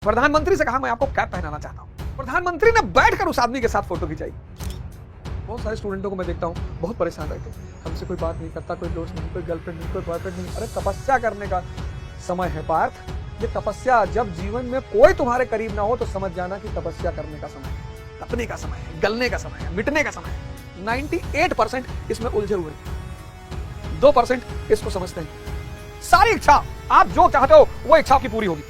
प्रधानमंत्री से कहा मैं आपको कैप पहनाना चाहता हूं। प्रधानमंत्री ने बैठकर उस आदमी के साथ फोटो खिंचाई। बहुत सारे स्टूडेंटों को मैं देखता हूं, बहुत परेशान रहते हैं, हमसे कोई बात नहीं करता, कोई दोस्त नहीं, कोई गर्लफ्रेंड नहीं, कोई बॉयफ्रेंड नहीं। अरे तपस्या करने का समय है पार्थ। ये तपस्या, जब जीवन में कोई तुम्हारे करीब ना हो तो समझ जाना कि तपस्या करने का समय है, तपने का समय है, गलने का समय है, मिटने का समय है। 98% इसमें उलझे हुए, 2% इसको समझते हैं। सारी इच्छा, आप जो चाहते हो वो इच्छा की पूरी होगी।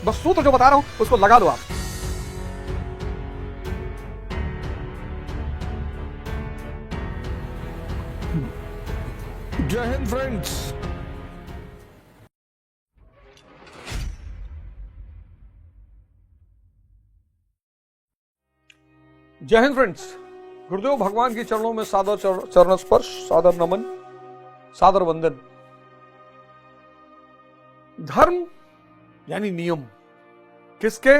बस सूत्र जो बता रहा हूं उसको लगा दो आप। जय हिंद फ्रेंड्स। जय हिंद फ्रेंड्स। गुरुदेव भगवान के चरणों में सादर चरण स्पर्श, सादर नमन, सादर वंदन। धर्म यानी नियम किसके?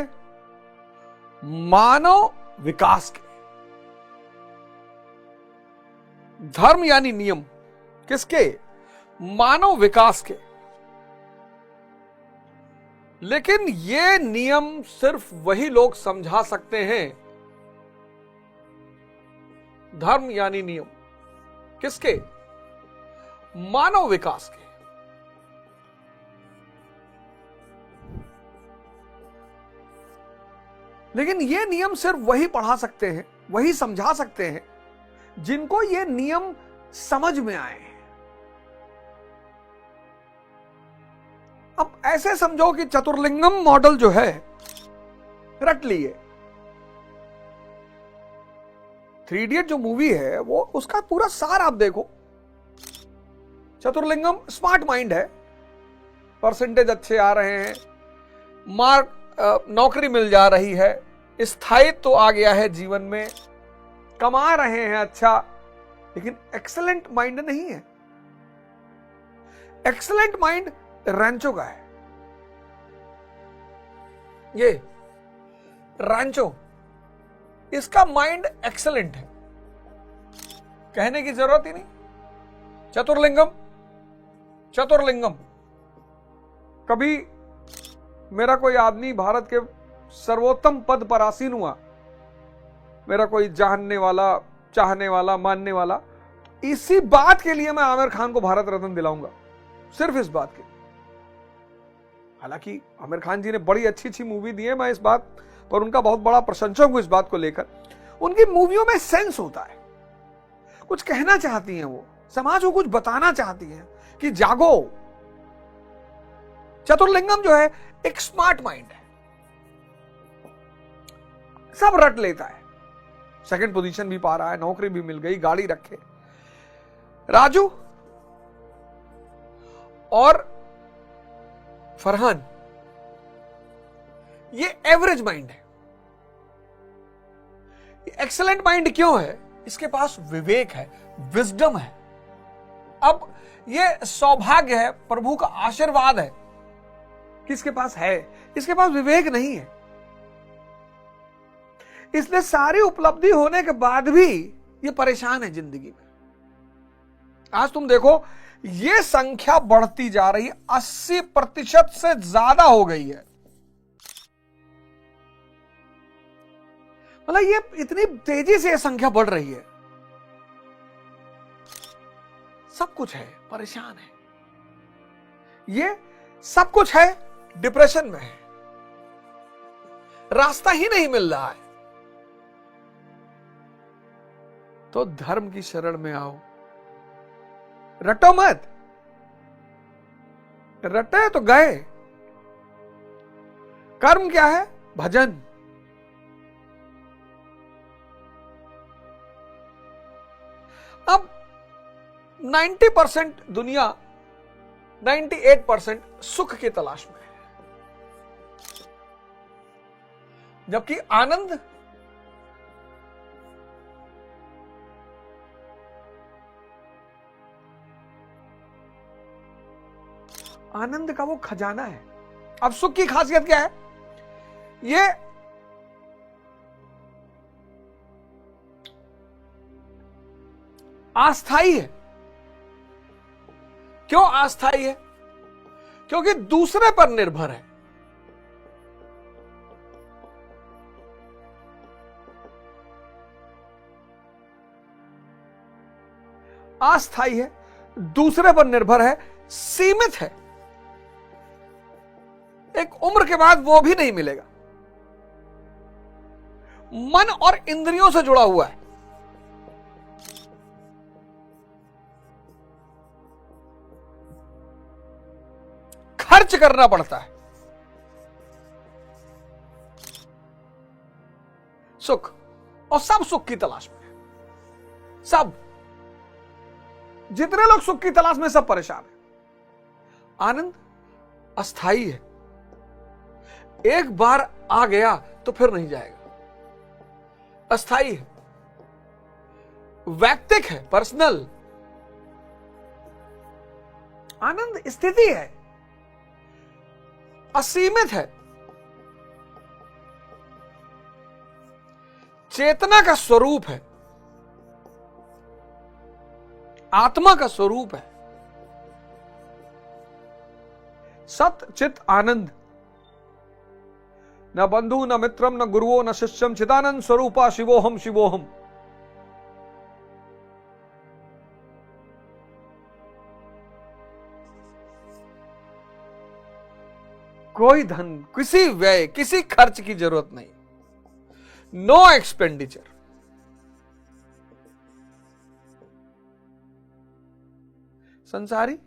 मानव विकास के। धर्म यानी नियम किसके? मानव विकास के। लेकिन ये नियम सिर्फ वही लोग समझा सकते हैं। धर्म यानी नियम किसके? मानव विकास के। लेकिन ये नियम सिर्फ वही पढ़ा सकते हैं, वही समझा सकते हैं जिनको ये नियम समझ में आए। अब ऐसे समझो कि चतुर्लिंगम मॉडल जो है रट लिए। 3 इडियट जो मूवी है वो उसका पूरा सार आप देखो। चतुर्लिंगम स्मार्ट माइंड है, परसेंटेज अच्छे आ रहे हैं, मार्क नौकरी मिल जा रही है, स्थायित्व तो आ गया है जीवन में, कमा रहे हैं अच्छा, लेकिन एक्सेलेंट माइंड नहीं है। एक्सेलेंट माइंड रैंचो का है। ये रैंचो, इसका माइंड एक्सेलेंट है, कहने की जरूरत ही नहीं। चतुर्लिंगम, चतुर्लिंगम। कभी मेरा कोई आदमी भारत के सर्वोत्तम पद पर आसीन हुआ, मेरा कोई जानने वाला, चाहने वाला, मानने वाला, इसी बात के लिए मैं आमिर खान को भारत रत्न दिलाऊंगा, सिर्फ इस बात के। हालांकि आमिर खान जी ने बड़ी अच्छी अच्छी मूवी दी है, मैं इस बात पर उनका बहुत बड़ा प्रशंसक हूं। इस बात को लेकर उनकी मूवियों में सेंस होता है, कुछ कहना चाहती हैं वो, समाज को कुछ बताना चाहती हैं कि जागो। चतुर्लिंगम जो है एक स्मार्ट माइंड है, सब रट लेता है, सेकंड पोजीशन भी पा रहा है, नौकरी भी मिल गई, गाड़ी रखे। राजू और फरहान ये एवरेज माइंड है। एक्सेलेंट माइंड क्यों है? इसके पास विवेक है, विजडम है। अब ये सौभाग्य है, प्रभु का आशीर्वाद है। किसके पास है? इसके पास विवेक नहीं है। इसलिए सारी उपलब्धि होने के बाद भी ये परेशान है जिंदगी में। आज तुम देखो ये संख्या बढ़ती जा रही है, 80% से ज्यादा हो गई है। मतलब ये इतनी तेजी से ये संख्या बढ़ रही है। सब कुछ है, परेशान है, ये सब कुछ है, डिप्रेशन में है, रास्ता ही नहीं मिल रहा है। तो धर्म की शरण में आओ, रटो मत। रटे तो गए। कर्म क्या है? भजन। अब 90% दुनिया 98% सुख की तलाश में है, जबकि आनंद आनंद का वो खजाना है। अब सुख की खासियत क्या है? ये अस्थाई है। क्यों अस्थाई है? क्योंकि दूसरे पर निर्भर है। अस्थायी है, दूसरे पर निर्भर है, सीमित है, एक उम्र के बाद वो भी नहीं मिलेगा, मन और इंद्रियों से जुड़ा हुआ है, खर्च करना पड़ता है। सुख, और सब सुख की तलाश में है, सब, जितने लोग सुख की तलाश में सब परेशान हैं। आनंद अस्थाई है, एक बार आ गया तो फिर नहीं जाएगा, अस्थाई है, वैयक्तिक है, पर्सनल। आनंद स्थिति है, असीमित है, चेतना का स्वरूप है, आत्मा का स्वरूप है, सत चित आनंद। न बंधु न मित्रम न गुरुओ न शिष्यम, चिदानंद स्वरूपा शिवोहम शिवोहम। कोई धन, किसी व्यय, किसी खर्च की जरूरत नहीं, नो एक्सपेंडिचर। संसारी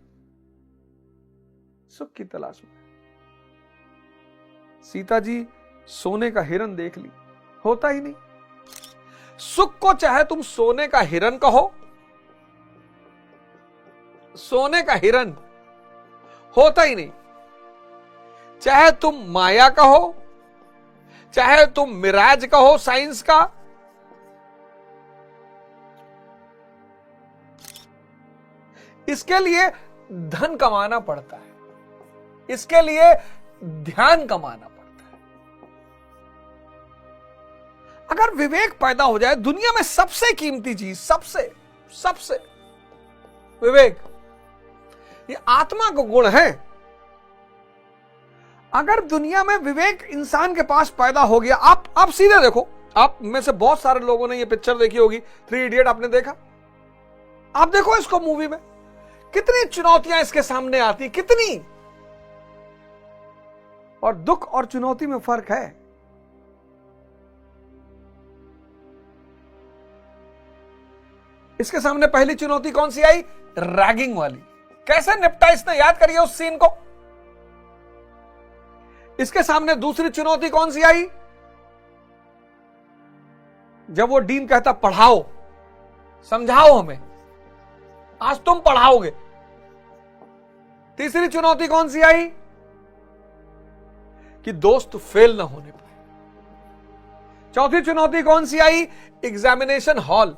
सुख की तलाश में। सीता जी सोने का हिरन देख ली, होता ही नहीं। सुख को चाहे तुम सोने का हिरन कहो, सोने का हिरन होता ही नहीं। चाहे तुम माया कहो, चाहे तुम मिराज कहो साइंस का, इसके लिए धन कमाना पड़ता है, इसके लिए ध्यान कमाना पड़ता है। अगर विवेक पैदा हो जाए, दुनिया में सबसे कीमती चीज, सबसे विवेक, ये आत्मा का गुण है। अगर दुनिया में विवेक इंसान के पास पैदा हो गया, आप सीधे देखो, आप में से बहुत सारे लोगों ने ये पिक्चर देखी होगी, 3 इडियट आपने देखा? आप देखो इसको, मूवी में कितनी चुनौतियां इसके सामने आती, कितनी, और दुख और चुनौती में फर्क है। इसके सामने पहली चुनौती कौन सी आई? रैगिंग वाली। कैसे निपटा इसने, याद करिए उस सीन को। इसके सामने दूसरी चुनौती कौन सी आई? जब वो डीन कहता पढ़ाओ, समझाओ हमें, आज तुम पढ़ाओगे। तीसरी चुनौती कौन सी आई? कि दोस्त फेल ना होने पाए। चौथी चुनौती कौन सी आई? Examination hall.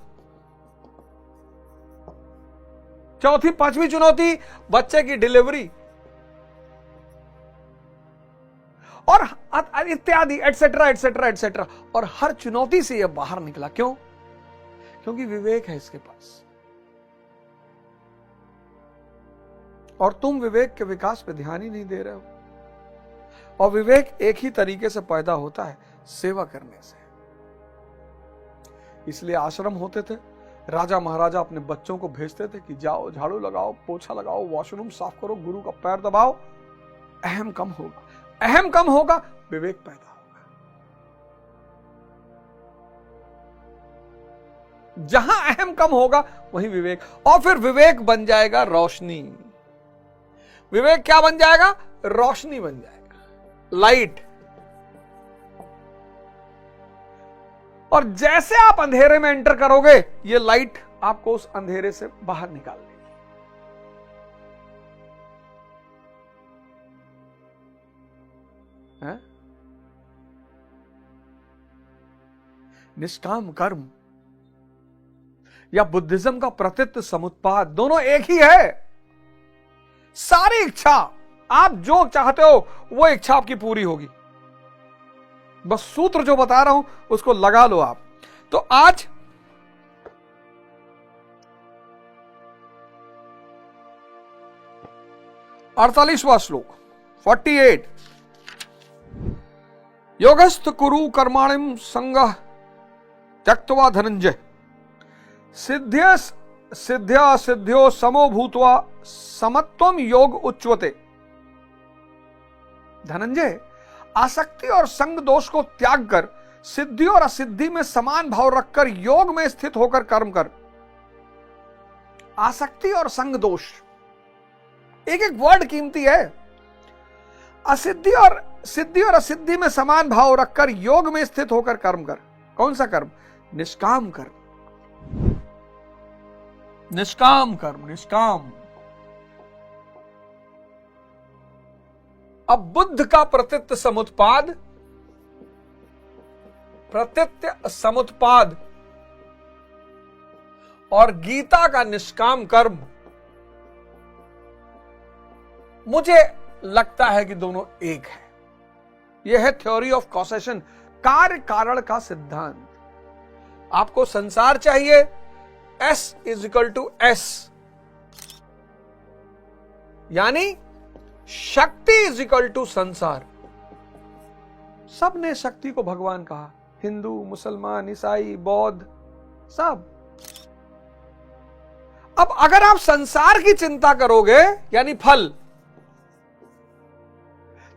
चौथी पांचवी चुनौती बच्चे की डिलीवरी, और इत्यादि, एटसेट्रा एटसेट्रा एटसेट्रा। और हर चुनौती से यह बाहर निकला। क्यों? क्योंकि विवेक है इसके पास। और तुम विवेक के विकास पे ध्यान ही नहीं दे रहे हो। और विवेक एक ही तरीके से पैदा होता है, सेवा करने से। इसलिए आश्रम होते थे, राजा महाराजा अपने बच्चों को भेजते थे कि जाओ, झाड़ू लगाओ, पोछा लगाओ, वॉशरूम साफ करो, गुरु का पैर दबाओ। अहम कम होगा, अहम कम होगा, विवेक पैदा होगा। जहां अहम कम होगा वहीं विवेक, और फिर विवेक बन जाएगा रोशनी। विवेक क्या बन जाएगा? रोशनी बन जाएगा, लाइट। और जैसे आप अंधेरे में एंटर करोगे, ये लाइट आपको उस अंधेरे से बाहर निकाल देगी। निष्काम कर्म या बुद्धिज्म का प्रतित्व समुत्पाद, दोनों एक ही है। सारी इच्छा, आप जो चाहते हो वो इच्छा आपकी पूरी होगी। बस सूत्र जो बता रहा हूं उसको लगा लो आप। तो आज 48वां श्लोक 48। योगस्थ कुरु कर्माणिम संगः त्यक्त्वा धनंजय सिद्ध्या सिद्ध्यो समो भूत्वा समत्वम योग उच्यते। धनंजय, आसक्ति और संग दोष को त्याग कर सिद्धि और असिद्धि में समान भाव रखकर योग में स्थित होकर कर्म कर। आसक्ति और संग दोष, एक एक वर्ड कीमती है। असिद्धि और सिद्धि और असिद्धि में समान भाव रखकर योग में स्थित होकर कर्म कर। कौन सा कर्म? निष्काम कर्म। निष्काम कर्म, निष्काम। अब बुद्ध का प्रतीत्य समुत्पाद, प्रतीत्य समुत्पाद और गीता का निष्काम कर्म, मुझे लगता है कि दोनों एक है। यह है थ्योरी ऑफ कॉसेशन, कार्य कारण का सिद्धांत। आपको संसार चाहिए, S = S, यानी शक्ति = संसार। सबने शक्ति को भगवान कहा, हिंदू, मुसलमान, ईसाई, बौद्ध, सब। अब अगर आप संसार की चिंता करोगे यानी फल,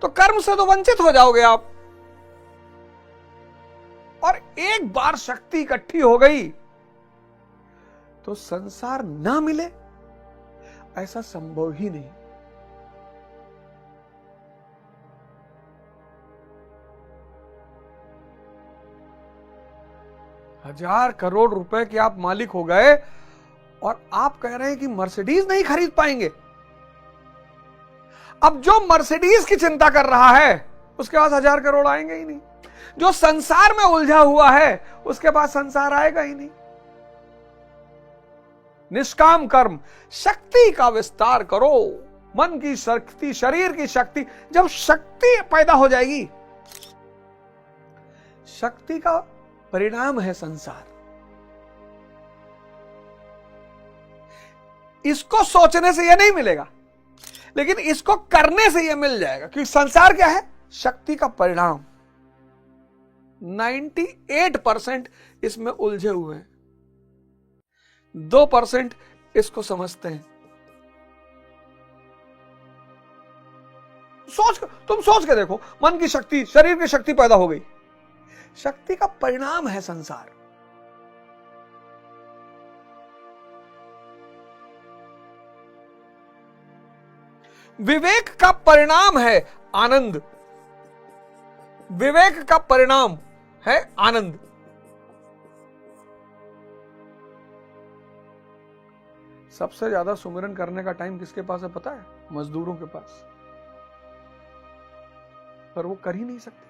तो कर्म से तो वंचित हो जाओगे आप। और एक बार शक्ति इकट्ठी हो गई तो संसार ना मिले ऐसा संभव ही नहीं। हजार करोड़ रुपए के आप मालिक हो गए और आप कह रहे हैं कि मर्सिडीज नहीं खरीद पाएंगे। अब जो मर्सिडीज की चिंता कर रहा है उसके पास 1000 करोड़ आएंगे ही नहीं। जो संसार में उलझा हुआ है उसके पास संसार आएगा ही नहीं। निष्काम कर्म, शक्ति का विस्तार करो। मन की शक्ति, शरीर की शक्ति, जब शक्ति पैदा हो जाएगी, शक्ति का परिणाम है संसार। इसको सोचने से यह नहीं मिलेगा, लेकिन इसको करने से यह मिल जाएगा। क्योंकि संसार क्या है? शक्ति का परिणाम। 98% इसमें उलझे हुए हैं, 2% इसको समझते हैं। तुम सोच के देखो, मन की शक्ति, शरीर की शक्ति पैदा हो गई, शक्ति का परिणाम है संसार। विवेक का परिणाम है आनंद। विवेक का परिणाम है आनंद। सबसे ज्यादा सुमिरन करने का टाइम किसके पास है पता है? मजदूरों के पास। पर वो कर ही नहीं सकते।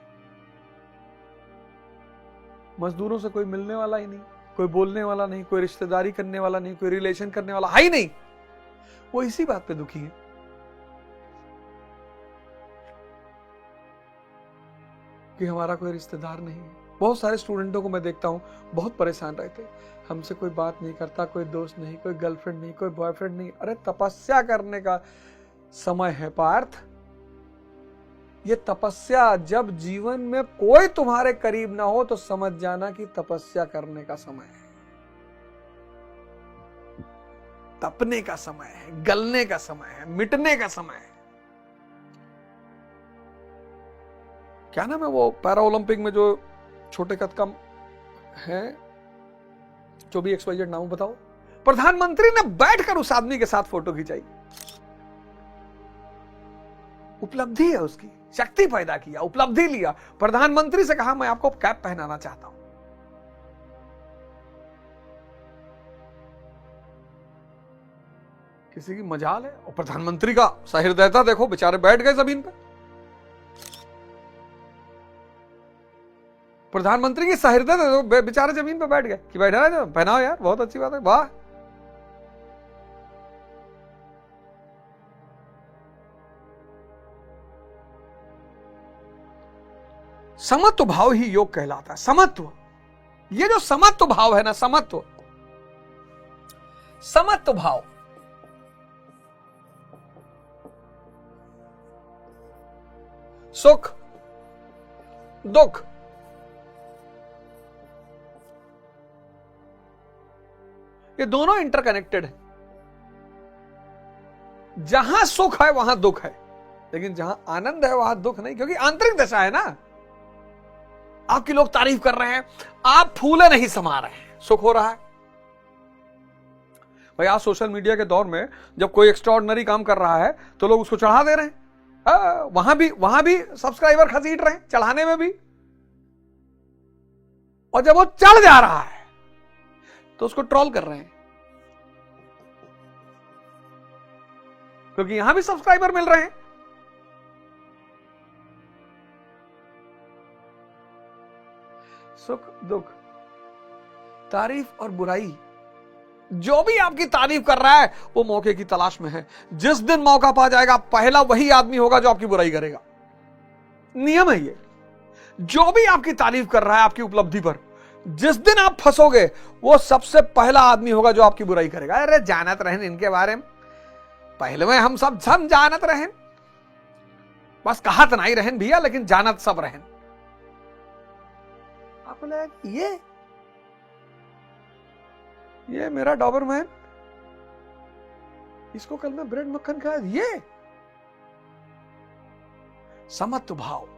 मजदूरों से कोई मिलने वाला ही नहीं, कोई बोलने वाला नहीं, कोई रिश्तेदारी करने वाला नहीं, कोई रिलेशन करने वाला है ही नहीं। वो इसी बात पे दुखी है कि हमारा कोई रिश्तेदार नहीं है। बहुत सारे स्टूडेंटों को मैं देखता हूं, बहुत परेशान रहते हैं, हमसे कोई बात नहीं करता, कोई दोस्त नहीं, कोई गर्लफ्रेंड नहीं, कोई बॉयफ्रेंड नहीं। अरे तपस्या करने का समय है पार्थ। ये तपस्या, जब जीवन में कोई तुम्हारे करीब ना हो तो समझ जाना कि तपस्या करने का समय है, तपने का समय है, गलने का समय है, मिटने का समय है। क्या नाम है वो पैरा ओलंपिक में जो छोटे कद का है, जो भी XYZ नाम बताओ, प्रधानमंत्री ने बैठकर उस आदमी के साथ फोटो खिंचाई। उपलब्धि है उसकी, शक्ति पैदा किया, उपलब्धि लिया। प्रधानमंत्री से कहा मैं आपको कैप पहनाना चाहता हूं। किसी की मजाल है? और प्रधानमंत्री का सहृदयता देखो, बेचारे बैठ गए जमीन पे। प्रधानमंत्री की सहृदयता देखो, बेचारे जमीन पे बैठ गए कि बैठा है, पहनाओ यार, बहुत अच्छी बात है, वाह। समत्व भाव ही योग कहलाता है। समत्व, ये जो समत्व भाव है ना, समत्व भाव, सुख दुख, ये दोनों इंटरकनेक्टेड है। जहां सुख है वहां दुख है, लेकिन जहां आनंद है वहां दुख नहीं, क्योंकि आंतरिक दशा है ना। आपकी लोग तारीफ कर रहे हैं, आप फूले नहीं समा रहे हैं, सुख हो रहा है। भाई आज सोशल मीडिया के दौर में जब कोई एक्स्ट्राऑर्डिनरी काम कर रहा है तो लोग उसको चढ़ा दे रहे हैं। वहां भी सब्सक्राइबर खसीट रहे हैं, चढ़ाने में भी। और जब वो चढ़ जा रहा है तो उसको ट्रोल कर रहे हैं, क्योंकि यहां भी सब्सक्राइबर मिल रहे हैं। सुख दुख, तारीफ और बुराई, जो भी आपकी तारीफ कर रहा है वो मौके की तलाश में है। जिस दिन मौका पा जाएगा पहला वही आदमी होगा जो आपकी बुराई करेगा। नियम है ये। जो भी आपकी तारीफ कर रहा है आपकी उपलब्धि पर, जिस दिन आप फंसोगे वो सबसे पहला आदमी होगा जो आपकी बुराई करेगा। अरे जानत रहें इनके बारे में, पहले में हम सब जानत रहें, बस कहत नहीं रहें भैया, लेकिन जानत सब रहें। आप बोले ये मेरा डॉबरमैन, इसको कल मैं ब्रेड मक्खन खाया, ये समत्व भाव,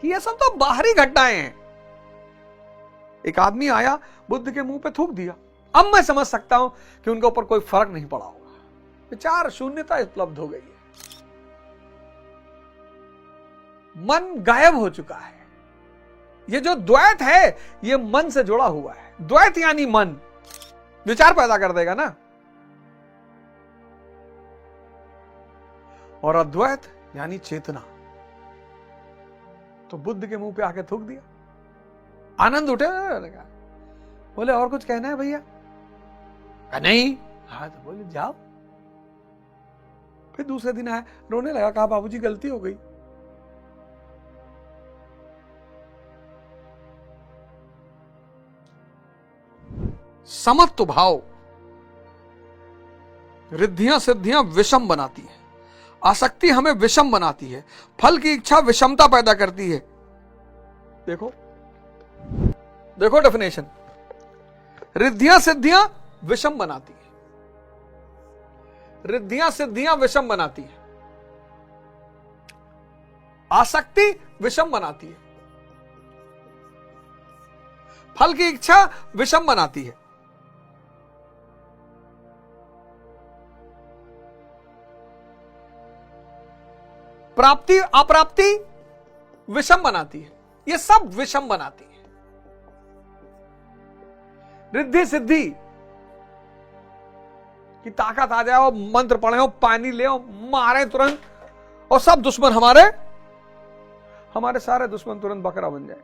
ये सब तो बाहरी घटनाएं हैं। एक आदमी आया, बुद्ध के मुंह पे थूक दिया। अब मैं समझ सकता हूं कि उनके ऊपर कोई फर्क नहीं पड़ा होगा, विचार शून्यता उपलब्ध हो गई है, मन गायब हो चुका है। ये जो द्वैत है ये मन से जुड़ा हुआ है। द्वैत यानी मन विचार पैदा कर देगा ना, और अद्वैत यानी चेतना। तो बुद्ध के मुंह पे आके थूक दिया, आनंद उठे लगा। बोले और कुछ कहना है भैया? नहीं। हाँ तो बोले जाओ। फिर दूसरे दिन आया, रोने लगा, कहा बाबूजी गलती हो गई। समत्व भाव रिद्धियां सिद्धियां विषम बनाती है, आसक्ति हमें विषम बनाती है, फल की इच्छा विषमता पैदा करती है। देखो देखो डेफिनेशन, रिद्धियां सिद्धियां विषम बनाती है, रिद्धियां सिद्धियां विषम बनाती है, आसक्ति विषम बनाती है, फल की इच्छा विषम बनाती है, प्राप्ति अप्राप्ति विषम बनाती है। ये सब विषम बनाती है। रिद्धि सिद्धि की ताकत आ जाए, मंत्र पढ़े हो, पानी ले हो, मारे तुरंत, और सब दुश्मन हमारे सारे दुश्मन तुरंत बकरा बन जाए।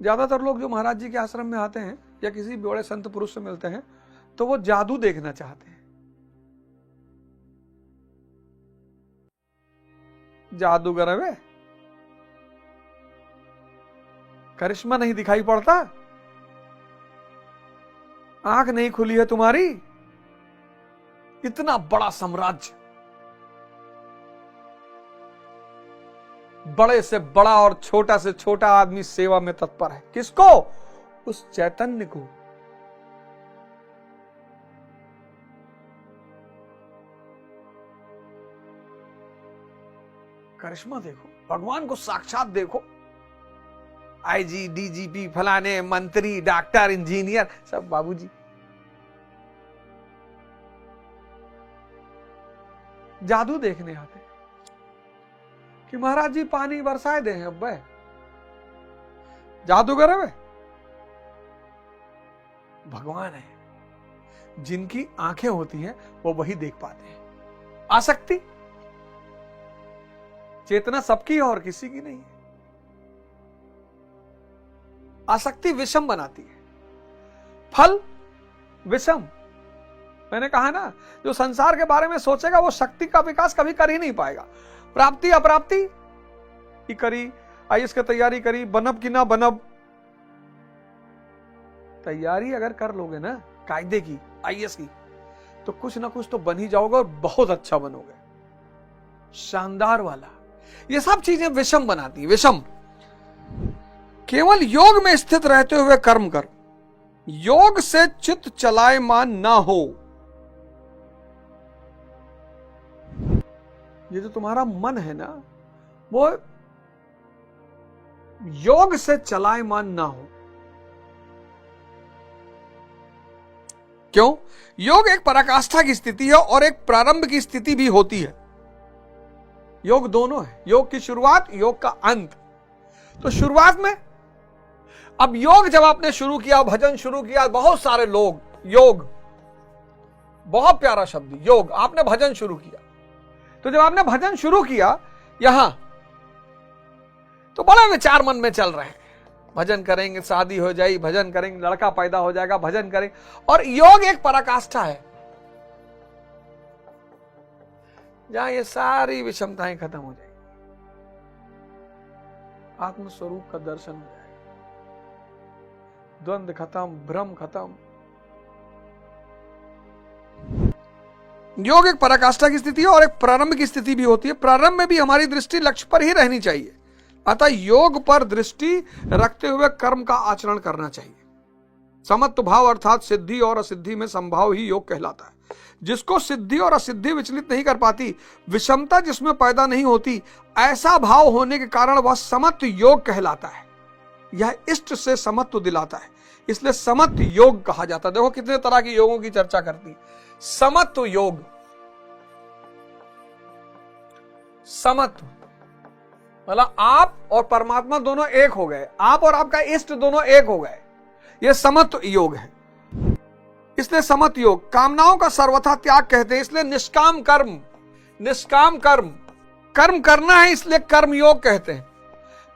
ज्यादातर लोग जो महाराज जी के आश्रम में आते हैं या किसी बड़े संत पुरुष से मिलते हैं तो वो जादू देखना चाहते हैं। जादूगर है, करिश्मा नहीं दिखाई पड़ता, आंख नहीं खुली है तुम्हारी, इतना बड़ा साम्राज्य, बड़े से बड़ा और छोटा से छोटा आदमी सेवा में तत्पर है। किसको? उस चैतन्य को। करिश्मा देखो, भगवान को साक्षात देखो। आईजी, डीजीपी, फलाने, मंत्री, डॉक्टर, इंजीनियर, सब बाबूजी। जादू देखने आते कि महाराज जी पानी बरसाए दे हैं। अब जादूगर है वे, भगवान है। जिनकी आंखें होती हैं वो वही देख पाते हैं। आसक्ति, चेतना सबकी है और किसी की नहीं है। आसक्ति विषम बनाती है, फल विषम। मैंने कहा ना, जो संसार के बारे में सोचेगा वो शक्ति का विकास कभी कर ही नहीं पाएगा। प्राप्ति अप्राप्ति की करी, आईएएस की तैयारी करी, बनब की ना बनब, तैयारी अगर कर लोगे ना कायदे की, आईएएस की, तो कुछ ना कुछ तो बन ही जाओगे और बहुत अच्छा बनोगे, शानदार वाला। ये सब चीजें विषम बनाती है, विषम। केवल योग में स्थित रहते हुए कर्म कर, योग से चित्त चलायमान ना हो। ये जो तुम्हारा मन है ना, वो योग से चलायमान ना हो। क्यों? योग एक पराकाष्ठा की स्थिति है और एक प्रारंभ की स्थिति भी होती है। योग दोनों है, योग की शुरुआत, योग का अंत। तो शुरुआत में, अब योग जब आपने शुरू किया, भजन शुरू किया, बहुत सारे लोग, योग बहुत प्यारा शब्द, योग, आपने भजन शुरू किया। तो जब आपने भजन शुरू किया यहां, तो बड़ा विचार मन में चल रहे हैं, भजन करेंगे शादी हो जाएगी, भजन करेंगे लड़का पैदा हो जाएगा, भजन करेंगे। और योग एक पराकाष्ठा है जहां ये सारी विषमताएं खत्म हो जाएगी, आत्मस्वरूप का दर्शन हो जाएगा, द्वंद्व खत्म, भ्रम खत्म। योग एक पराकाष्ठा की स्थिति है और एक प्रारंभ की स्थिति भी होती है। प्रारंभ में भी हमारी दृष्टि लक्ष्य पर ही रहनी चाहिए, अतः योग पर दृष्टि रखते हुए कर्म का आचरण करना चाहिए। समत्व भाव अर्थात सिद्धि और असिद्धि में संभाव ही योग कहलाता है। जिसको सिद्धि और असिद्धि विचलित नहीं कर पाती, विषमता जिसमें पैदा नहीं होती, ऐसा भाव होने के कारण वह समत्व योग कहलाता है। यह इष्ट से समत्व दिलाता है, इसलिए समत्व योग कहा जाता है। देखो कितने तरह के योगों की चर्चा करती है। समत्व योग, समत्व मतलब आप और परमात्मा दोनों एक हो गए, आप और आपका इष्ट दोनों एक हो गए, यह समत्व योग है। इसलिए समत्व योग। कामनाओं का सर्वथा त्याग कहते हैं, इसलिए निष्काम कर्म, निष्काम कर्म, कर्म करना है इसलिए कर्म योग कहते हैं।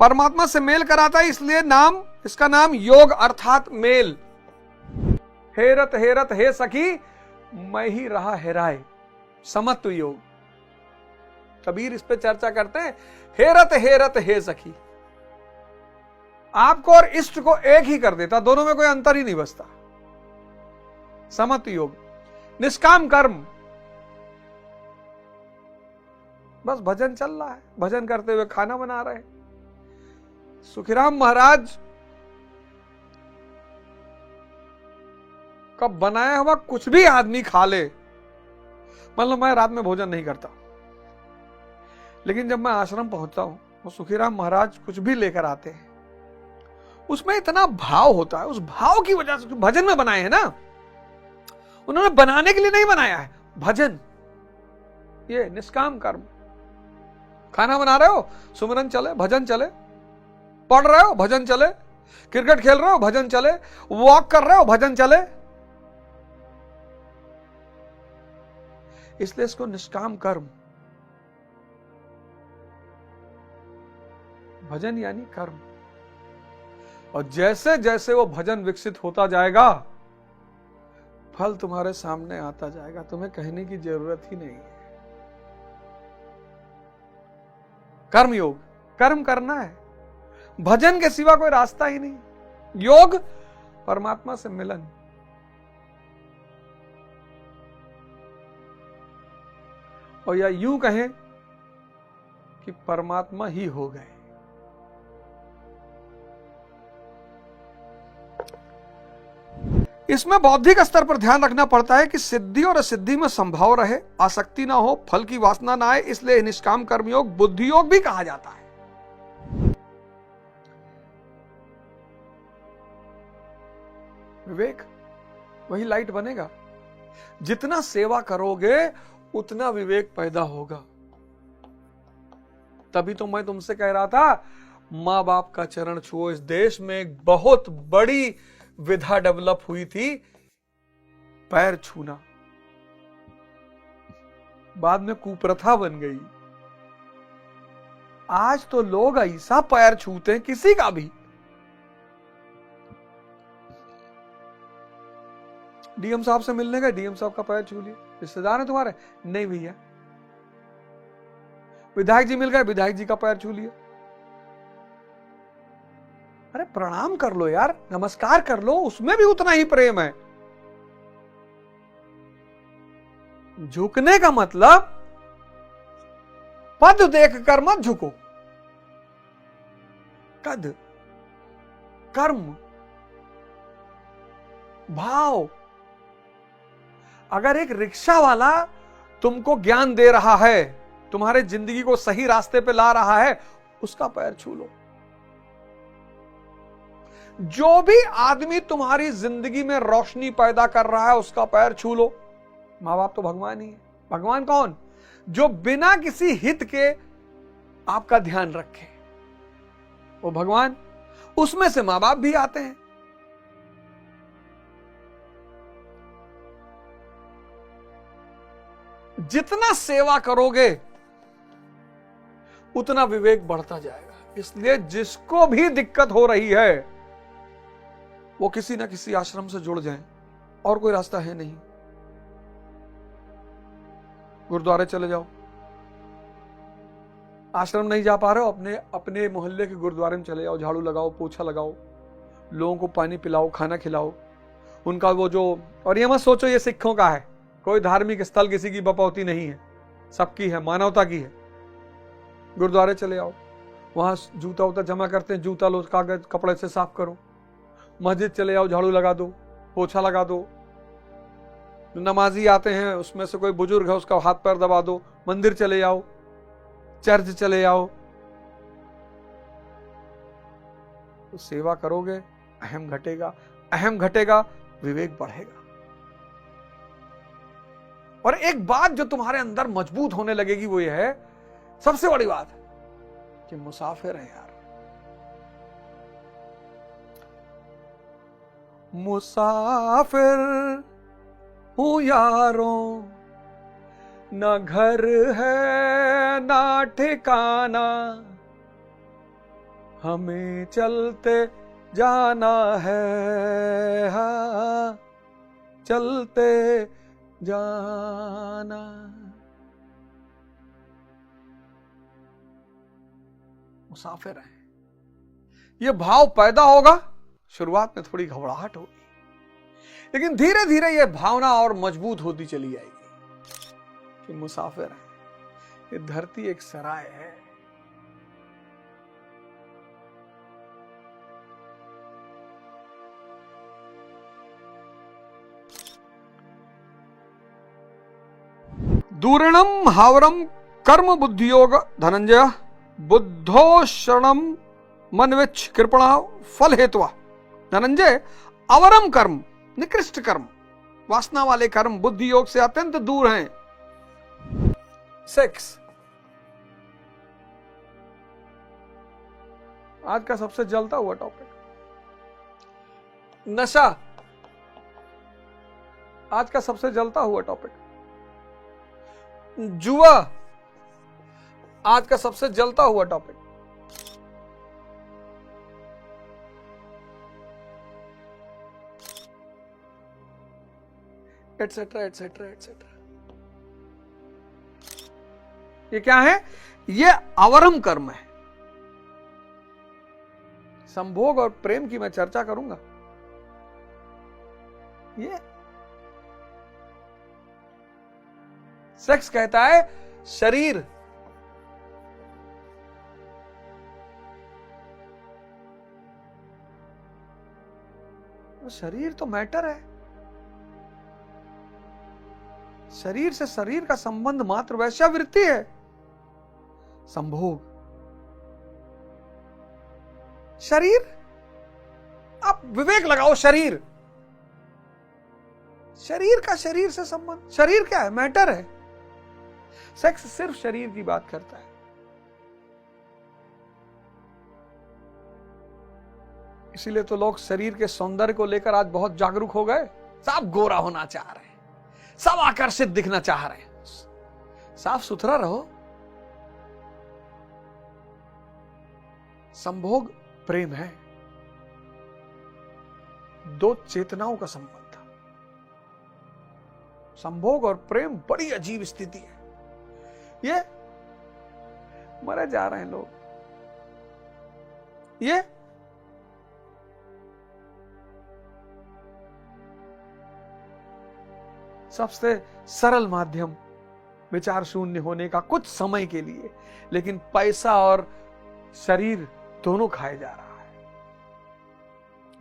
परमात्मा से मेल कराता है इसलिए नाम, इसका नाम योग अर्थात मेल। हेरत हेरत हे सखी मैं ही रहा हेराए, समत्व योग। कबीर इस पे चर्चा करते हैं, हेरत हेरत हे सखी, आपको और इष्ट को एक ही कर देता, दोनों में कोई अंतर ही नहीं बचता, समत्व योग। निष्काम कर्म, बस भजन चल रहा है, भजन करते हुए खाना बना रहे हैं। सुखीराम महाराज का बनाया हुआ कुछ भी आदमी खा ले, मतलब मैं रात में भोजन नहीं करता, लेकिन जब मैं आश्रम पहुंचता हूं तो सुखीराम महाराज कुछ भी लेकर आते हैं, उसमें इतना भाव होता है। उस भाव की वजह से भजन में बनाए हैं ना, उन्होंने बनाने के लिए नहीं बनाया है। भजन ये निष्काम कर्म। खाना बना रहे हो, सुमरन चले, भजन चले, पढ़ रहे हो, भजन चले, क्रिकेट खेल रहे हो, भजन चले, वॉक कर रहे हो, भजन चले। इसलिए इसको निष्काम कर्म, भजन यानी कर्म। और जैसे जैसे वो भजन विकसित होता जाएगा, फल तुम्हारे सामने आता जाएगा, तुम्हें कहने की जरूरत ही नहीं है। कर्म योग, कर्म करना है, भजन के सिवा कोई रास्ता ही नहीं। योग परमात्मा से मिलन। और या यूं कहें कि परमात्मा ही हो गए। इसमें बौद्धिक स्तर पर ध्यान रखना पड़ता है कि सिद्धि और असिद्धि में संभाव रहे, आसक्ति ना हो, फल की वासना ना आए, इसलिए निष्काम कर्मयोग बुद्धि योग भी कहा जाता है। विवेक वही लाइट बनेगा। जितना सेवा करोगे उतना विवेक पैदा होगा। तभी तो मैं तुमसे कह रहा था, मां बाप का चरण छुओ। इस देश में एक बहुत बड़ी विधा डेवलप हुई थी, पैर छूना, बाद में कुप्रथा बन गई। आज तो लोग ऐसा पैर छूते हैं किसी का भी। डीएम साहब से मिलने गए, डीएम साहब का पैर छू लिया। रिश्तेदार है तुम्हारे? नहीं भैया। विधायक जी मिल गए, विधायक जी का पैर छू लिया। अरे प्रणाम कर लो यार, नमस्कार कर लो, उसमें भी उतना ही प्रेम है। झुकने का मतलब पद देखकर मत झुको। कद, कर्म, भाव। अगर एक रिक्शा वाला तुमको ज्ञान दे रहा है, तुम्हारे जिंदगी को सही रास्ते पे ला रहा है, उसका पैर छू लो। जो भी आदमी तुम्हारी जिंदगी में रोशनी पैदा कर रहा है, उसका पैर छू लो। मां बाप तो भगवान ही है। भगवान कौन? जो बिना किसी हित के आपका ध्यान रखे, वो भगवान। उसमें से मां बाप भी आते हैं। जितना सेवा करोगे उतना विवेक बढ़ता जाएगा। इसलिए जिसको भी दिक्कत हो रही है वो किसी ना किसी आश्रम से जुड़ जाएं, और कोई रास्ता है नहीं। गुरुद्वारे चले जाओ। आश्रम नहीं जा पा रहे हो, अपने अपने मोहल्ले के गुरुद्वारे में चले जाओ, झाड़ू लगाओ, पोछा लगाओ, लोगों को पानी पिलाओ, खाना खिलाओ। उनका वो जो, और ये मत सोचो ये सिखों का है, कोई धार्मिक स्थल किसी की बपौती नहीं है, सबकी है, मानवता की है। गुरुद्वारे चले आओ, वहां जूता उता जमा करते हैं, जूता लो, कागज कपड़े से साफ करो। मस्जिद चले आओ, झाड़ू लगा दो, पोछा लगा दो। नमाजी आते हैं, उसमें से कोई बुजुर्ग है, उसका हाथ पैर दबा दो। मंदिर चले जाओ, चर्च चले जाओ। तो सेवा करोगे, अहम घटेगा, अहम घटेगा, विवेक बढ़ेगा। और एक बात जो तुम्हारे अंदर मजबूत होने लगेगी वो ये है, सबसे बड़ी बात, कि मुसाफिर है यार। मुसाफिर हूं यारों, न घर है ना ठिकाना, हमें चलते जाना है, हाँ चलते जाना। मुसाफिर है, ये भाव पैदा होगा। शुरुआत में थोड़ी घबराहट होगी, लेकिन धीरे धीरे ये भावना और मजबूत होती चली जाएगी कि मुसाफिर है, ये धरती एक सराय है। दूरिणम हावरम कर्म बुद्धियोग धनंजय, बुद्धो शरणम मनविच्छ कृपणा फल हेतुआ। धनंजय, अवरम कर्म, निकृष्ट कर्म, वासना वाले कर्म बुद्धि योग से अत्यंत दूर हैं। सेक्स आज का सबसे जलता हुआ टॉपिक। नशा आज का सबसे जलता हुआ टॉपिक। जुआ आज का सबसे जलता हुआ टॉपिक। Etcetera etcetera etcetera. ये क्या है? ये अवरम कर्म है। संभोग और प्रेम की मैं चर्चा करूंगा। ये सेक्स कहता है शरीर, शरीर तो मैटर है। शरीर से शरीर का संबंध मात्र वैश्यावृत्ति है। संभोग, शरीर, आप विवेक लगाओ। शरीर, शरीर का शरीर से संबंध। शरीर क्या है? मैटर है। सेक्स सिर्फ शरीर की बात करता है। इसीलिए तो लोग शरीर के सौंदर्य को लेकर आज बहुत जागरूक हो गए। सब गोरा होना चाह रहे हैं, सब आकर्षित दिखना चाह रहे हैं। साफ सुथरा रहो। संभोग प्रेम है, दो चेतनाओं का संबंध। संभोग और प्रेम बड़ी अजीब स्थिति है। ये मरे जा रहे हैं लोग। ये सबसे सरल माध्यम विचार शून्य होने का कुछ समय के लिए, लेकिन पैसा और शरीर दोनों खाए जा रहा है।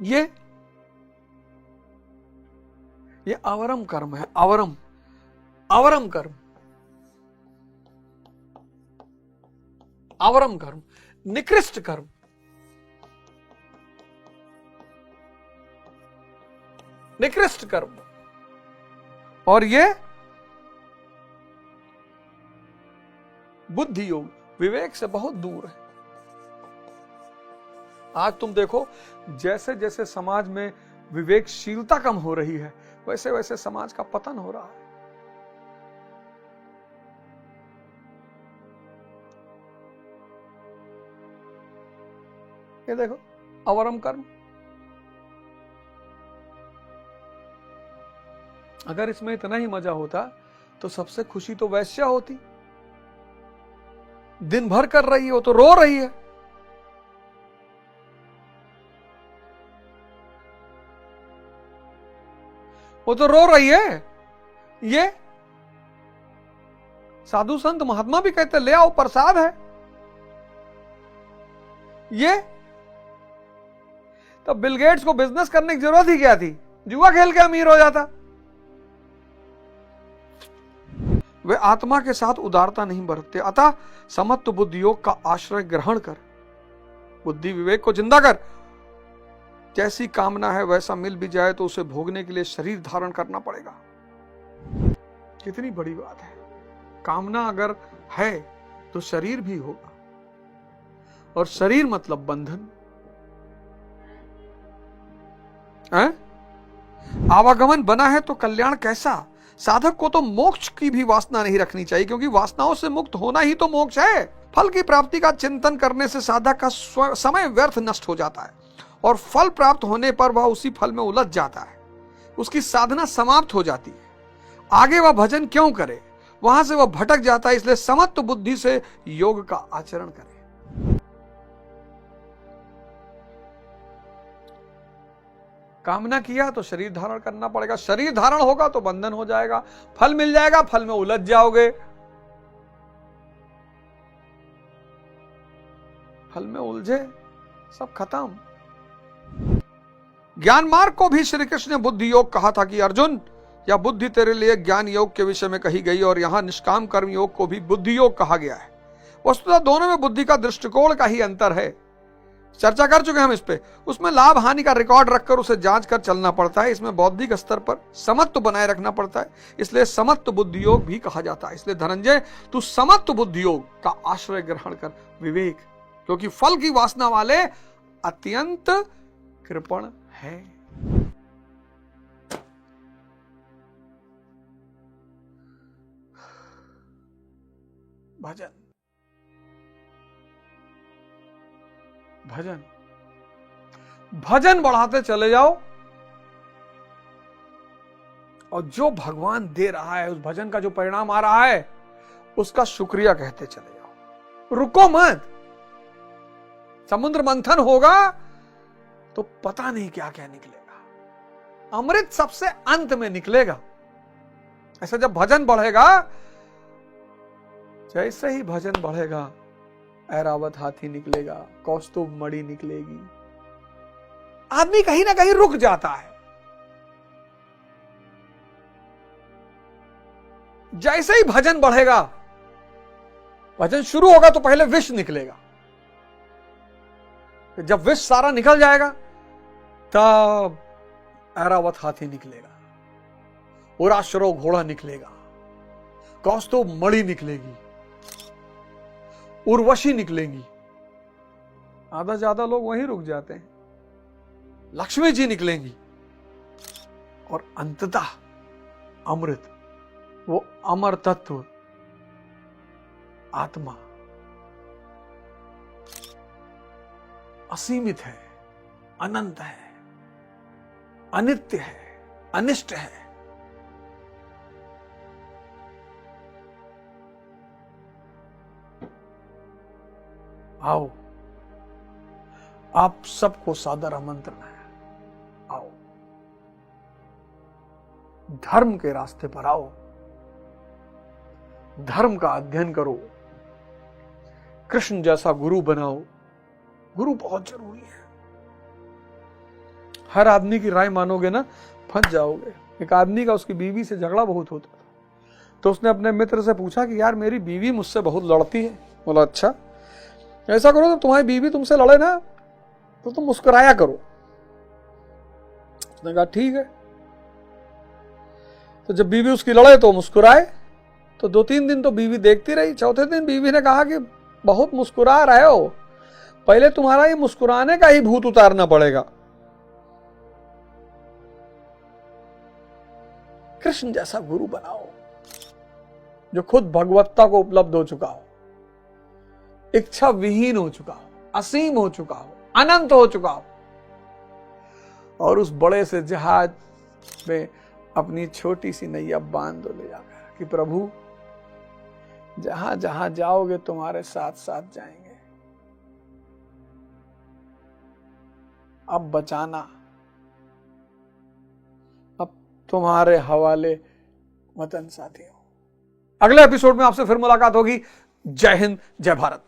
ये अवरम कर्म है, अवरम कर्म, अवरम कर्म, निकृष्ट कर्म। निकृष्ट कर्म। और ये बुद्धि योग, विवेक से बहुत दूर है। आज तुम देखो, जैसे जैसे समाज में विवेकशीलता कम हो रही है, वैसे वैसे समाज का पतन हो रहा है। ये देखो, अवरम कर्म। अगर इसमें इतना ही मजा होता तो सबसे खुशी तो वैश्या होती। दिन भर कर रही है, वो तो रो रही है। वो तो रो रही है। ये साधु संत महात्मा भी कहते ले आओ, प्रसाद है। ये तो बिल गेट्स को बिजनेस करने की जरूरत ही क्या थी? जुआ खेल के अमीर हो जाता। वे आत्मा के साथ उदारता नहीं बरतते, अतः समत्व बुद्धि योग का आश्रय ग्रहण कर बुद्धि विवेक को जिंदा कर। जैसी कामना है वैसा मिल भी जाए तो उसे भोगने के लिए शरीर धारण करना पड़ेगा। कितनी बड़ी बात है। कामना अगर है तो शरीर भी होगा, और शरीर मतलब बंधन है। आवागमन बना है तो कल्याण कैसा। साधक को तो मोक्ष की भी वासना नहीं रखनी चाहिए, क्योंकि वासनाओं से मुक्त होना ही तो मोक्ष है। फल की प्राप्ति का चिंतन करने से साधक का समय व्यर्थ नष्ट हो जाता है, और फल प्राप्त होने पर वह उसी फल में उलझ जाता है। उसकी साधना समाप्त हो जाती है। आगे वह भजन क्यों करे, वहां से वह भटक जाता है। इसलिए समत्व बुद्धि से योग का आचरण करे। कामना किया तो शरीर धारण करना पड़ेगा। शरीर धारण होगा तो बंधन हो जाएगा। फल मिल जाएगा, फल में उलझ जाओगे। फल में उलझे सब खत्म। ज्ञान मार्ग को भी श्री कृष्ण ने बुद्धि योग कहा था कि अर्जुन, यह बुद्धि तेरे लिए ज्ञान योग के विषय में कही गई, और यहां निष्काम कर्म योग को भी बुद्धि योग कहा गया है। वस्तुतः दोनों में बुद्धि का दृष्टिकोण का ही अंतर है। चर्चा कर चुके हम इस पे। उसमें लाभ हानि का रिकॉर्ड रखकर उसे जांच कर चलना पड़ता है। इसमें बौद्धिक स्तर पर समत्व बनाए रखना पड़ता है, इसलिए समत्व बुद्धि योग भी कहा जाता है। इसलिए धनंजय, तू समत्व बुद्धि योग का आश्रय ग्रहण कर विवेक, क्योंकि फल की वासना वाले अत्यंत कृपण है। भजन भजन भजन बढ़ाते चले जाओ, और जो भगवान दे रहा है, उस भजन का जो परिणाम आ रहा है, उसका शुक्रिया कहते चले जाओ। रुको मत। समुद्र मंथन होगा तो पता नहीं क्या क्या निकलेगा। अमृत सबसे अंत में निकलेगा। ऐसा जब भजन बढ़ेगा, जैसे ही भजन बढ़ेगा, ऐरावत हाथी निकलेगा, कौस्तुभ मणि निकलेगी। आदमी कहीं ना कहीं रुक जाता है। जैसे ही भजन बढ़ेगा, भजन शुरू होगा तो पहले विष निकलेगा। जब विष सारा निकल जाएगा तब ऐरावत हाथी निकलेगा, उराश्रो घोड़ा निकलेगा, कौस्तुभ मणि निकलेगी, उर्वशी निकलेंगी। आधा ज्यादा लोग वहीं रुक जाते हैं। लक्ष्मी जी निकलेंगी, और अंततः अमृत, वो अमर तत्व आत्मा असीमित है, अनंत है, अनित्य है, अनिष्ट है। आओ, आप सबको सादर आमंत्रण है। आओ, धर्म के रास्ते पर आओ, धर्म का अध्ययन करो, कृष्ण जैसा गुरु बनाओ। गुरु बहुत जरूरी है। हर आदमी की राय मानोगे ना फंस जाओगे। एक आदमी का उसकी बीवी से झगड़ा बहुत होता था, तो उसने अपने मित्र से पूछा कि यार मेरी बीवी मुझसे बहुत लड़ती है। बोला अच्छा, ऐसा करो तो तुम्हारी बीवी तुमसे लड़े ना तो तुम मुस्कुराया करो। उसने कहा ठीक है। तो जब बीवी उसकी लड़े तो मुस्कुराए। तो 2-3 दिन तो बीवी देखती रही। चौथे दिन बीवी ने कहा कि बहुत मुस्कुरा रहे हो, पहले तुम्हारा ये मुस्कुराने का ही भूत उतारना पड़ेगा। कृष्ण जैसा गुरु बनाओ जो खुद भगवत्ता को उपलब्ध हो चुका हो, इच्छा विहीन हो चुका हो, असीम हो चुका हो, अनंत हो चुका हो, और उस बड़े से जहाज में अपनी छोटी सी नैया बांध दो ले जाकर कि प्रभु जहां जहां जाओगे तुम्हारे साथ साथ जाएंगे, अब बचाना, अब तुम्हारे हवाले वतन साथियों। अगले एपिसोड में आपसे फिर मुलाकात होगी। जय हिंद, जय भारत।